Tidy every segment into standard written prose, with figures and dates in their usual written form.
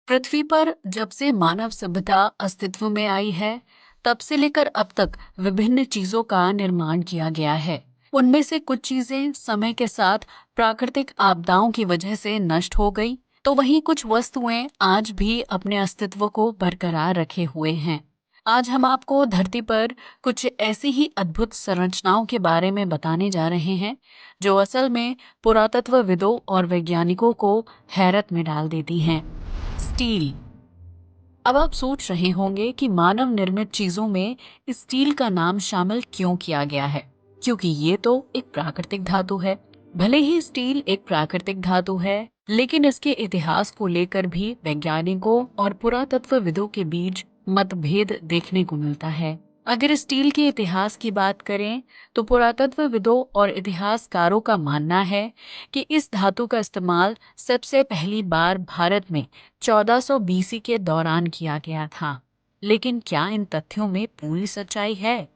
पृथ्वी पर जब से मानव सभ्यता अस्तित्व में आई है, तब से लेकर अब तक विभिन्न चीजों का निर्माण किया गया है। उनमें से कुछ चीजें समय के साथ प्राकृतिक आपदाओं की वजह से नष्ट हो गई, तो वहीं कुछ वस्तुएं आज भी अपने अस्तित्व को बरकरार रखे हुए हैं। आज हम आपको धरती पर कुछ ऐसी ही अद्भुत संरचनाओं के बारे में बताने जा रहे हैं, जो असल में पुरातत्वविदों और वैज्ञानिकों को हैरत में डाल देती हैं। स्टील। अब आप सोच रहे होंगे कि मानव निर्मित चीजों में स्टील का नाम शामिल क्यों किया गया है, क्योंकि ये तो एक प्राकृतिक धातु है। भले ही स्टील एक प्राकृतिक धातु है, लेकिन इसके इतिहास को लेकर भी वैज्ञानिकों और पुरातत्वविदों के बीच मतभेद देखने को मिलता है। अगर स्टील के इतिहास की बात करें, तो पुरातत्वविदों और इतिहासकारों का मानना है कि इस धातु का इस्तेमाल सबसे पहली बार भारत में 1400 बीसी के दौरान किया गया था। लेकिन क्या इन तथ्यों में पूरी सच्चाई है?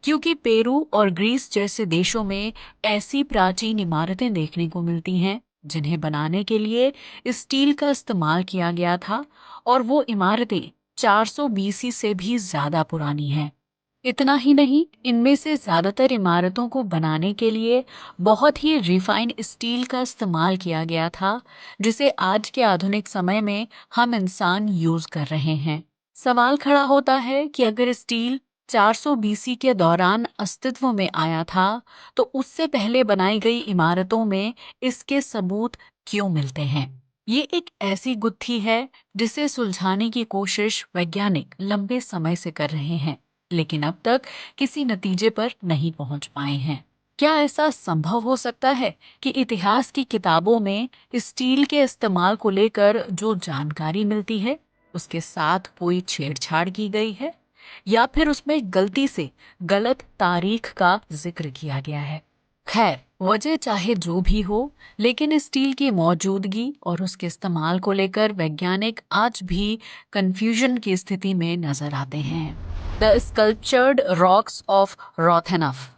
क्योंकि पेरू और ग्रीस जैसे देशों में ऐसी प्राचीन इमारतें देखने को मिलती हैं जिन्हें बनाने के लिए स्टील का इस्तेमाल किया गया था, और वो इमारतें 400 बीसी से भी ज्यादा पुरानी हैं। इतना ही नहीं, इनमें से ज्यादातर इमारतों को बनाने के लिए बहुत ही रिफाइंड स्टील का इस्तेमाल किया गया था, जिसे आज के आधुनिक समय में हम इंसान यूज कर रहे हैं। सवाल खड़ा होता है कि अगर स्टील 400 बीसी के दौरान अस्तित्व में आया था, तो उससे पहले बनाई गई इमारतों में इसके सबूत क्यों मिलते हैं? ये एक ऐसी गुत्थी है जिसे सुलझाने की कोशिश वैज्ञानिक लंबे समय से कर रहे हैं, लेकिन अब तक किसी नतीजे पर नहीं पहुंच पाए हैं। क्या ऐसा संभव हो सकता है कि इतिहास की किताबों में स्टील के इस्तेमाल को लेकर जो जानकारी मिलती है, उसके साथ कोई छेड़छाड़ की गई है, या फिर उसमें गलती से गलत तारीख का जिक्र किया गया है? खैर, वजह चाहे जो भी हो, लेकिन स्टील की मौजूदगी और उसके इस्तेमाल को लेकर वैज्ञानिक आज भी कंफ्यूजन की स्थिति में नजर आते हैं। द स्कल्पचर्ड रॉक्स ऑफ रोथेनफ।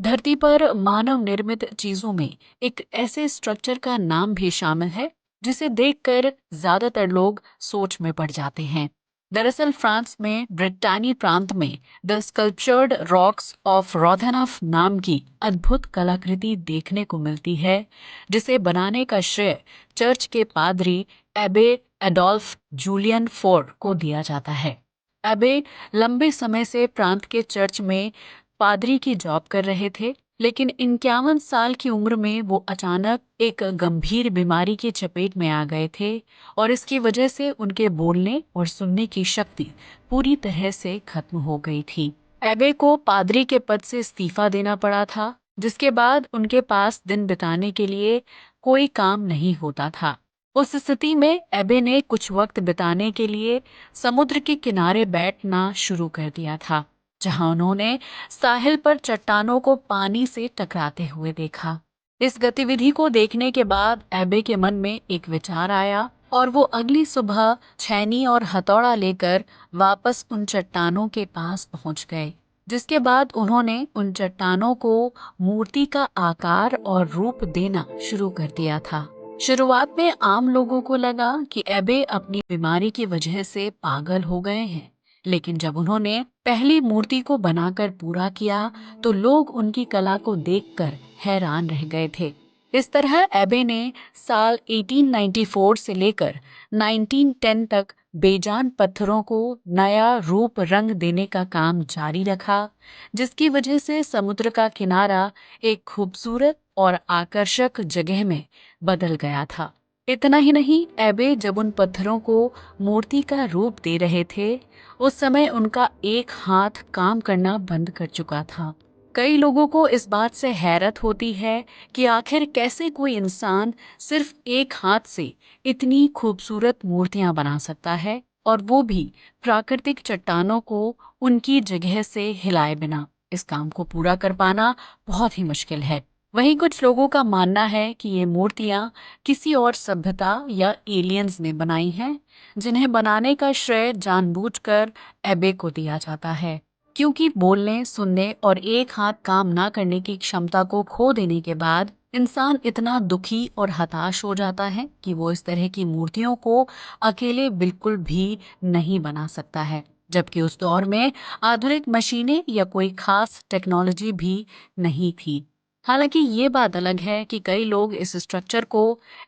धरती पर मानव निर्मित चीजों में एक ऐसे स्ट्रक्चर का नाम भी शामिल है जिसे देखकर ज्यादातर लोग सोच में पड़ जाते हैं। दरअसल फ्रांस में ब्रिटानी प्रांत में द स्कल्पचर्ड रॉक्स ऑफ रोथेनफ नाम की अद्भुत कलाकृति देखने को मिलती है, जिसे बनाने का श्रेय चर्च के पादरी एबे एडोल्फ जूलियन फोर्ड को दिया जाता है। एबे लंबे समय से प्रांत के चर्च में पादरी की जॉब कर रहे थे, लेकिन 51 साल की उम्र में वो अचानक एक गंभीर बीमारी की चपेट में आ गए थे, और इसकी वजह से उनके बोलने और सुनने की शक्ति पूरी तरह से खत्म हो गई थी। एबे को पादरी के पद से इस्तीफा देना पड़ा था, जिसके बाद उनके पास दिन बिताने के लिए कोई काम नहीं होता था। उस स्थिति में एबे ने कुछ वक्त बिताने के लिए समुद्र के किनारे बैठना शुरू कर दिया था, जहां उन्होंने साहिल पर चट्टानों को पानी से टकराते हुए देखा। इस गतिविधि को देखने के बाद एबे के मन में एक विचार आया, और वो अगली सुबह छैनी और हथौड़ा लेकर वापस उन चट्टानों के पास पहुंच गए, जिसके बाद उन्होंने उन चट्टानों को मूर्ति का आकार और रूप देना शुरू कर दिया था। शुरुआत में आम लोगों को लगा कि एबे अपनी बीमारी की वजह से पागल हो गए हैं, लेकिन जब उन्होंने पहली मूर्ति को बनाकर पूरा किया, तो लोग उनकी कला को देखकर हैरान रह गए थे। इस तरह एबे ने साल 1894 से लेकर 1910 तक बेजान पत्थरों को नया रूप रंग देने का काम जारी रखा, जिसकी वजह से समुद्र का किनारा एक खूबसूरत और आकर्षक जगह में बदल गया था। इतना ही नहीं, एबे जब उन पत्थरों को मूर्ति का रूप दे रहे थे, उस समय उनका एक हाथ काम करना बंद कर चुका था। कई लोगों को इस बात से हैरत होती है कि आखिर कैसे कोई इंसान सिर्फ एक हाथ से इतनी खूबसूरत मूर्तियां बना सकता है, और वो भी प्राकृतिक चट्टानों को उनकी जगह से हिलाए बिना। इस काम को पूरा कर पाना बहुत ही मुश्किल है। वहीं कुछ लोगों का मानना है कि ये मूर्तियां किसी और सभ्यता या एलियंस ने बनाई हैं, जिन्हें बनाने का श्रेय जानबूझकर एबे को दिया जाता है, क्योंकि बोलने, सुनने और एक हाथ काम ना करने की क्षमता को खो देने के बाद इंसान इतना दुखी और हताश हो जाता है कि वो इस तरह की मूर्तियों को अकेले बिल्कुल भी नहीं बना सकता है, जबकि उस दौर में आधुनिक मशीनें या कोई खास टेक्नोलॉजी भी नहीं थी। हालांकि ये बात अलग है कि कई लोग इस स्ट्रक्चर को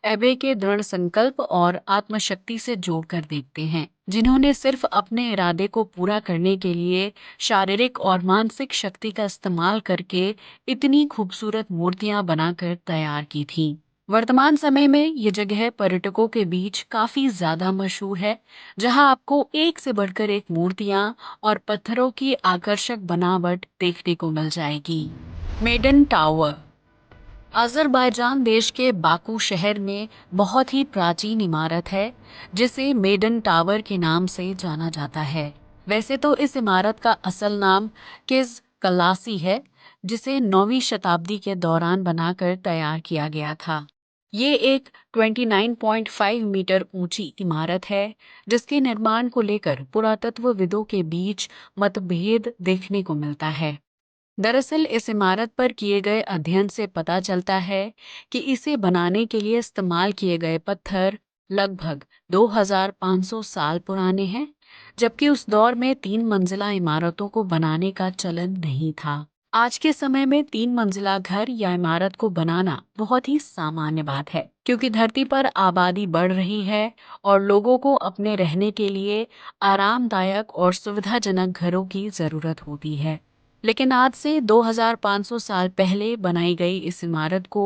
एबे के दृढ़ संकल्प और आत्मशक्ति से जोड़कर देखते हैं, जिन्होंने सिर्फ अपने इरादे को पूरा करने के लिए शारीरिक और मानसिक शक्ति का इस्तेमाल करके इतनी खूबसूरत मूर्तियां बनाकर तैयार की थी। वर्तमान समय में ये जगह पर्यटकों के बीच काफी ज्यादा मशहूर है, जहां आपको एक से बढ़कर एक मूर्तियां और पत्थरों की आकर्षक बनावट देखने को मिल जाएगी। मेडन टावर अज़रबैजान देश के बाकू शहर में बहुत ही प्राचीन इमारत है, जिसे मेडन टावर के नाम से जाना जाता है। वैसे तो इस इमारत का असल नाम किज कलासी है, जिसे 9वीं शताब्दी के दौरान बनाकर तैयार किया गया था। ये एक 29.5 मीटर ऊंची इमारत है, जिसके निर्माण को लेकर पुरातत्वविदों के बीच मतभेद देखने को मिलता है। दरअसल इस इमारत पर किए गए अध्ययन से पता चलता है कि इसे बनाने के लिए इस्तेमाल किए गए पत्थर लगभग 2500 साल पुराने हैं, जबकि उस दौर में 3 मंजिला इमारतों को बनाने का चलन नहीं था। आज के समय में 3 मंजिला घर या इमारत को बनाना बहुत ही सामान्य बात है, क्योंकि धरती पर आबादी बढ़ रही है और लोगों को अपने रहने के लिए आरामदायक और सुविधाजनक घरों की जरूरत होती है। लेकिन आज से 2500 साल पहले बनाई गई इस इमारत को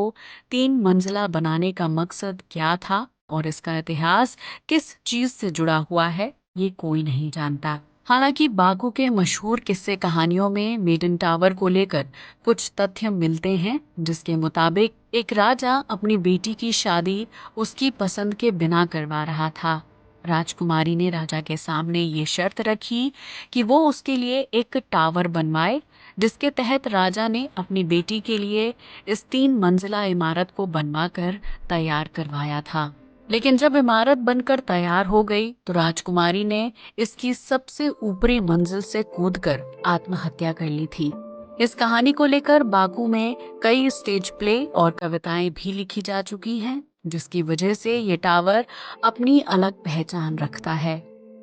3 मंजिला बनाने का मकसद क्या था और इसका इतिहास किस चीज से जुड़ा हुआ है, ये कोई नहीं जानता। हालांकि बाकू के मशहूर किस्से कहानियों में मेडन टावर को लेकर कुछ तथ्य मिलते हैं, जिसके मुताबिक एक राजा अपनी बेटी की शादी उसकी पसंद के बिना करवा रहा था। राजकुमारी ने राजा के सामने ये शर्त रखी कि वो उसके लिए एक टावर बनवाए, जिसके तहत राजा ने अपनी बेटी के लिए इस 3 मंजिला इमारत को बनवाकर तैयार करवाया था। लेकिन जब इमारत बनकर तैयार हो गई तो राजकुमारी ने इसकी सबसे ऊपरी मंजिल से कूदकर आत्महत्या कर ली थी। इस कहानी को लेकर बाकू में कई स्टेज प्ले और कविताएं भी लिखी जा चुकी हैं, जिसकी वजह से ये टावर अपनी अलग पहचान रखता है।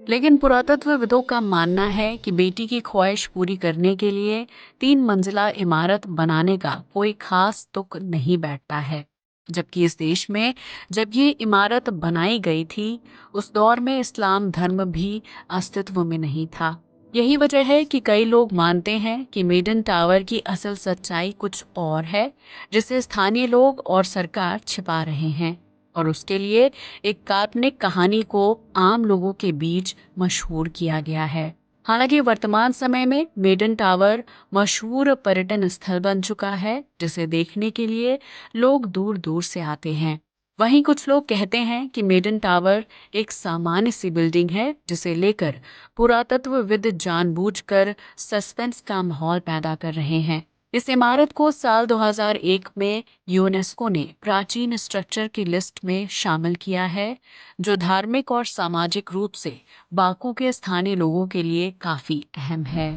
लेकिन पुरातत्वविदों का मानना है कि बेटी की ख्वाहिश पूरी करने के लिए 3 मंजिला इमारत बनाने का कोई खास तुक नहीं बैठता है। जबकि इस देश में जब ये इमारत बनाई गई थी, उस दौर में इस्लाम धर्म भी अस्तित्व में नहीं था। यही वजह है कि कई लोग मानते हैं कि मेडन टावर की असल सच्चाई कुछ और है, जिसे स्थानीय लोग और सरकार छिपा रहे हैं, और उसके लिए एक काल्पनिक कहानी को आम लोगों के बीच मशहूर किया गया है। हालांकि वर्तमान समय में मेडन टावर मशहूर पर्यटन स्थल बन चुका है, जिसे देखने के लिए लोग दूर दूर से आते हैं। वहीं कुछ लोग कहते हैं कि मेडन टावर एक सामान्य सी बिल्डिंग है, जिसे लेकर पुरातत्वविद जानबूझकर सस्पेंस का माहौल पैदा कर रहे हैं। इस इमारत को साल 2001 में यूनेस्को ने प्राचीन स्ट्रक्चर की लिस्ट में शामिल किया है, जो धार्मिक और सामाजिक रूप से बाकू के स्थानीय लोगों के लिए काफी अहम है।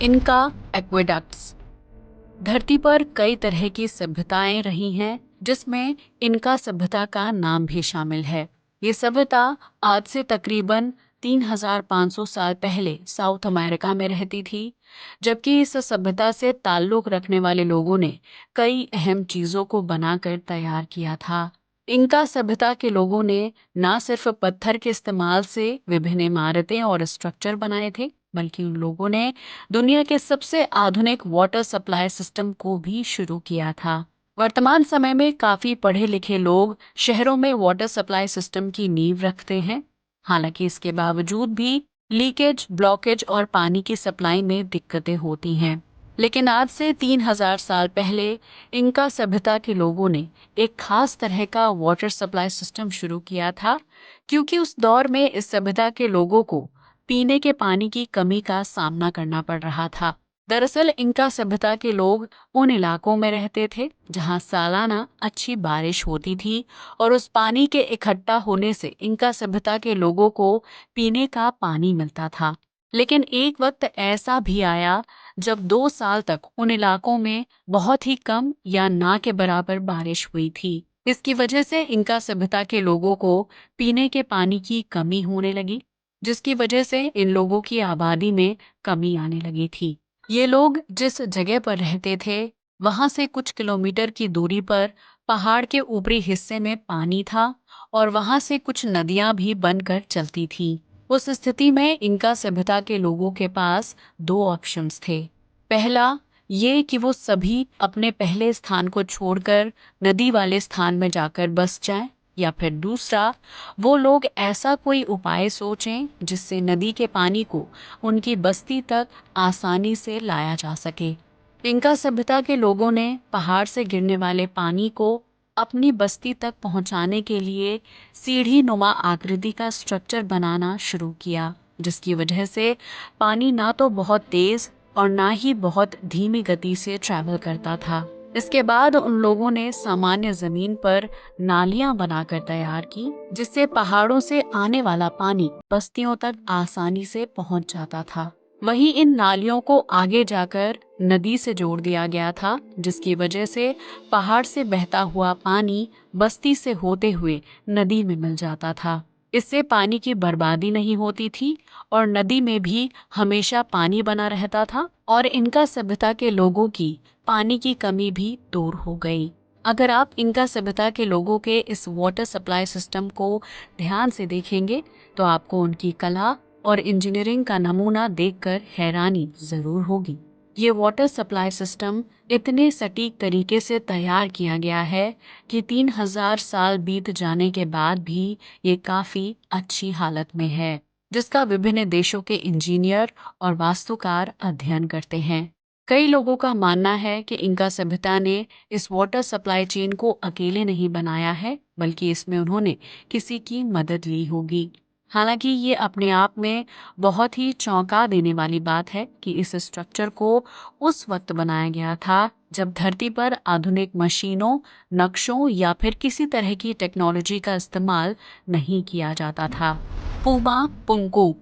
इनका एक्वेडक्ट्स धरती पर कई तरह की सभ्यताएं रही हैं, जिसमें इनका सभ्यता का नाम भी शामिल है। ये सभ्यता आज से तकरीबन 3500 साल पहले साउथ अमेरिका में रहती थी, जबकि इस सभ्यता से ताल्लुक रखने वाले लोगों ने कई अहम चीजों को बनाकर तैयार किया था। इनका सभ्यता के लोगों ने न सिर्फ पत्थर के इस्तेमाल से विभिन्न इमारतें और स्ट्रक्चर बनाए थे, बल्कि उन लोगों ने दुनिया के सबसे आधुनिक वाटर सप्लाई सिस्टम को भी शुरू किया था। वर्तमान समय में काफी पढ़े लिखे लोग शहरों में वाटर सप्लाई सिस्टम की नींव रखते हैं। हालांकि इसके बावजूद भी लीकेज, ब्लॉकेज और पानी की सप्लाई में दिक्कतें होती हैं। लेकिन आज से 3000 साल पहले इनका सभ्यता के लोगों ने एक खास तरह का वाटर सप्लाई सिस्टम शुरू किया था, क्योंकि उस दौर में इस सभ्यता के लोगों को पीने के पानी की कमी का सामना करना पड़ रहा था। दरअसल इनका सभ्यता के लोग उन इलाकों में रहते थे जहां सालाना अच्छी बारिश होती थी, और उस पानी के इकट्ठा होने से इनका सभ्यता के लोगों को पीने का पानी मिलता था। लेकिन एक वक्त ऐसा भी आया जब 2 साल तक उन इलाकों में बहुत ही कम या ना के बराबर बारिश हुई थी। इसकी वजह से इंका सभ्यता के लोगों को पीने के पानी की कमी होने लगी, जिसकी वजह से इन लोगों की आबादी में कमी आने लगी थी। ये लोग जिस जगह पर रहते थे, वहां से कुछ किलोमीटर की दूरी पर पहाड़ के ऊपरी हिस्से में पानी था और वहां से कुछ नदियां भी बनकर चलती थी। उस स्थिति में इंका सभ्यता के लोगों के पास दो ऑप्शंस थे। पहला ये कि वो सभी अपने पहले स्थान को छोड़कर नदी वाले स्थान में जाकर बस जाएं, या फिर दूसरा, वो लोग ऐसा कोई उपाय सोचें जिससे नदी के पानी को उनकी बस्ती तक आसानी से लाया जा सके। इंका सभ्यता के लोगों ने पहाड़ से गिरने वाले पानी को अपनी बस्ती तक पहुंचाने के लिए सीढ़ी नुमा आकृति का स्ट्रक्चर बनाना शुरू किया, जिसकी वजह से पानी ना तो बहुत तेज और ना ही बहुत धीमी गति से ट्रैवल करता था। इसके बाद उन लोगों ने सामान्य जमीन पर नालियां बनाकर तैयार की, जिससे पहाड़ों से आने वाला पानी बस्तियों तक आसानी से पहुंच जाता था। वहीं इन नालियों को आगे जाकर नदी से जोड़ दिया गया था, जिसकी वजह से पहाड़ से बहता हुआ पानी बस्ती से होते हुए नदी में मिल जाता था। इससे पानी की बर्बादी नहीं होती थी और नदी में भी हमेशा पानी बना रहता था और इनका सभ्यता के लोगों की पानी की कमी भी दूर हो गई। अगर आप इनका सभ्यता के लोगों के इस वाटर सप्लाई सिस्टम को ध्यान से देखेंगे तो आपको उनकी कला और इंजीनियरिंग का नमूना देखकर हैरानी जरूर होगी। ये वाटर सप्लाई सिस्टम इतने सटीक तरीके से तैयार किया गया है कि 3000 साल बीत जाने के बाद भी ये काफी अच्छी हालत में है, जिसका विभिन्न देशों के इंजीनियर और वास्तुकार अध्ययन करते हैं। कई लोगों का मानना है कि इंका सभ्यता ने इस वाटर सप्लाई चेन को अकेले नहीं बनाया है, बल्कि इसमें उन्होंने किसी की मदद ली होगी। हालांकि ये अपने आप में बहुत ही चौंका देने वाली बात है कि इस स्ट्रक्चर को उस वक्त बनाया गया था जब धरती पर आधुनिक मशीनों, नक्शों या फिर किसी तरह की टेक्नोलॉजी का इस्तेमाल नहीं किया जाता था। पुमा पुंकू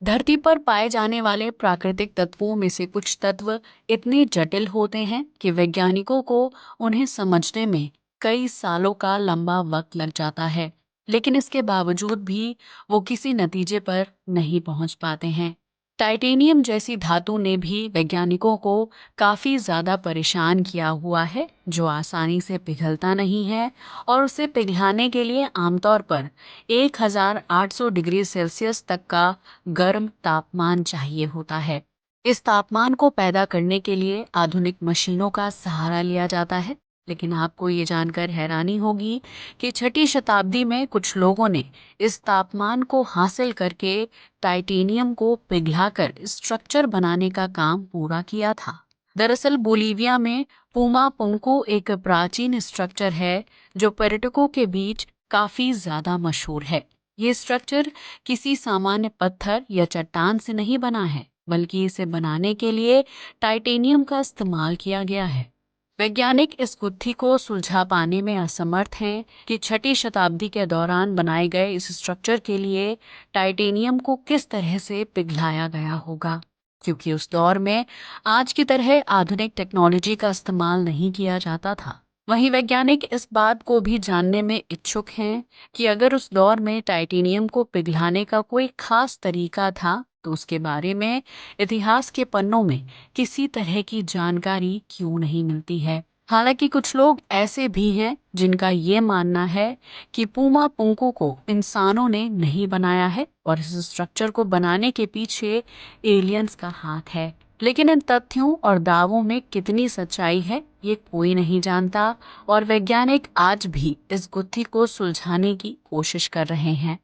धरती पर पाए जाने वाले प्राकृतिक तत्वों में से कुछ तत्व इतने जटिल होते हैं कि वैज्ञानिकों को उन्हें समझने में कई सालों का लंबा वक्त लग जाता है, लेकिन इसके बावजूद भी वो किसी नतीजे पर नहीं पहुंच पाते हैं। टाइटेनियम जैसी धातु ने भी वैज्ञानिकों को काफी ज्यादा परेशान किया हुआ है, जो आसानी से पिघलता नहीं है और उसे पिघलाने के लिए आमतौर पर 1800 डिग्री सेल्सियस तक का गर्म तापमान चाहिए होता है। इस तापमान को पैदा करने के लिए आधुनिक मशीनों का सहारा लिया जाता है, लेकिन आपको ये जानकर हैरानी होगी कि 6ठी शताब्दी में कुछ लोगों ने इस तापमान को हासिल करके टाइटेनियम को पिघलाकर स्ट्रक्चर बनाने का काम पूरा किया था। दरअसल बोलीविया में पुमा पुंको एक प्राचीन स्ट्रक्चर है जो पर्यटकों के बीच काफी ज्यादा मशहूर है। ये स्ट्रक्चर किसी सामान्य पत्थर या चट्टान से नहीं बना है, बल्कि इसे बनाने के लिए टाइटेनियम का इस्तेमाल किया गया है। वैज्ञानिक इस गुत्थी को सुलझा पाने में असमर्थ हैं कि 6ठी शताब्दी के दौरान बनाए गए इस स्ट्रक्चर के लिए टाइटेनियम को किस तरह से पिघलाया गया होगा, क्योंकि उस दौर में आज की तरह आधुनिक टेक्नोलॉजी का इस्तेमाल नहीं किया जाता था। वहीं वैज्ञानिक इस बात को भी जानने में इच्छुक हैं कि अगर उस दौर में टाइटेनियम को पिघलाने का कोई खास तरीका था, तो उसके बारे में इतिहास के पन्नों में किसी तरह की जानकारी क्यों नहीं मिलती है। हालांकि कुछ लोग ऐसे भी हैं जिनका ये मानना है कि पुमा पुंको को इंसानों ने नहीं बनाया है और इस स्ट्रक्चर को बनाने के पीछे एलियंस का हाथ है। लेकिन इन तथ्यों और दावों में कितनी सच्चाई है, ये कोई नहीं जानता और वैज्ञानिक आज भी इस गुत्थी को सुलझाने की कोशिश कर रहे हैं।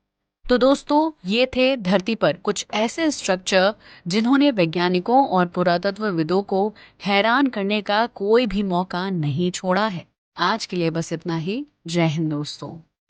तो दोस्तों, ये थे धरती पर कुछ ऐसे स्ट्रक्चर जिन्होंने वैज्ञानिकों और पुरातत्वविदों को हैरान करने का कोई भी मौका नहीं छोड़ा है। आज के लिए बस इतना ही। जय हिंद दोस्तों।